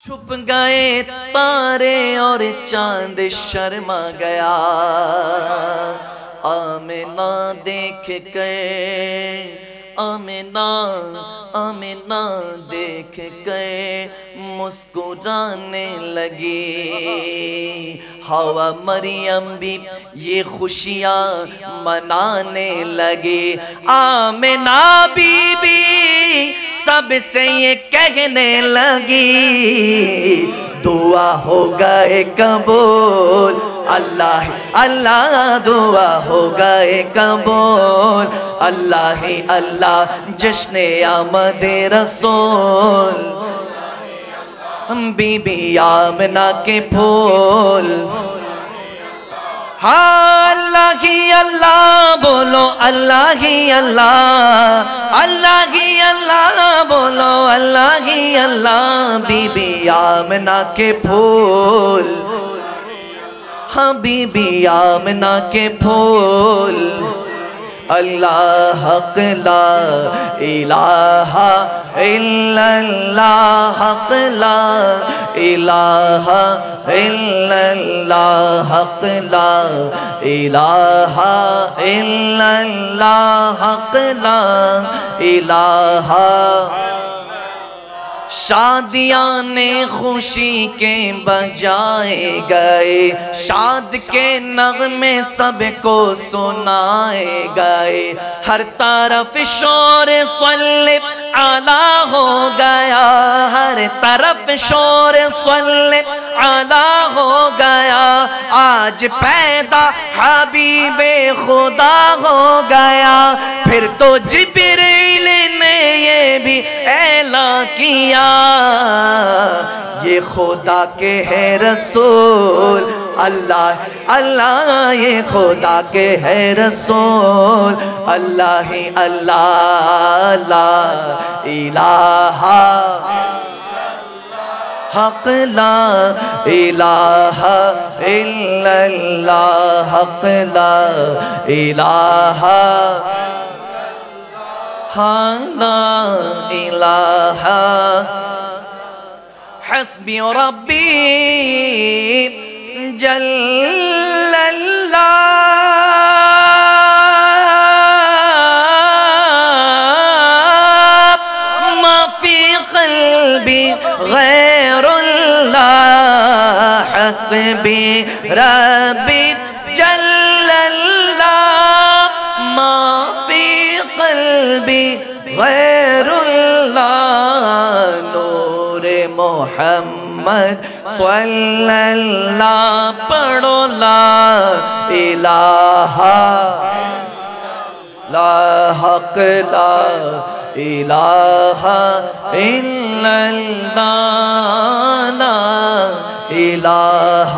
چھپ گئے تارے اور چاند شرما گیا، آمنہ دیکھ کر آمنہ دیکھ کر مسکرانے لگی۔ حوا مریم بھی یہ خوشیاں منانے لگی۔ آمنہ بی بی سب سے یہ کہنے لگی، دعا ہو گئے قبول، اللہ اللہ دعا ہو گئے قبول، اللہ ہی اللہ جشن آمد رسول، بی بی آمنہ کے پھول۔ ہاں اللہ ہی اللہ بولو، اللہ ہی اللہ، اللہ ہی اللہ بولو، اللہ ہی اللہ، بی بی آمنہ کے پھول، ہاں بی بی آمنہ کے پھول۔ اللہ حق لا الہ الا اللہ، حق لا الہ الا اللہ، حق لا الہ الا اللہ، حق لا الہ۔ شادیاں نے خوشی کے بجائے گئے، شاد کے نغمے سب کو سنائے گئے، ہر طرف شور صلی علی ہو گیا، ہر طرف شور صلی علی ہو گیا، آج پیدا حبیب خدا ہو گیا۔ پھر تو جبریل نے یہ بھی اعلان کیا، یہ خدا کے ہے رسول، اللہ اللہ یہ خدا کے ہے رسول، اللہ ہی اللہ لا الہ حق لا الہ الا اللہ، حق لا الہ لا الہ۔ حسبی ربی جل اللہ، ما فی قلبی غیر اللہ، حسبی ربی جل اللہ، ما فی قلبی غیر اللہ، نور محمد صلی اللہ پڑھو، لا الہ لا حق لا الہ الا اللہ، لا الہ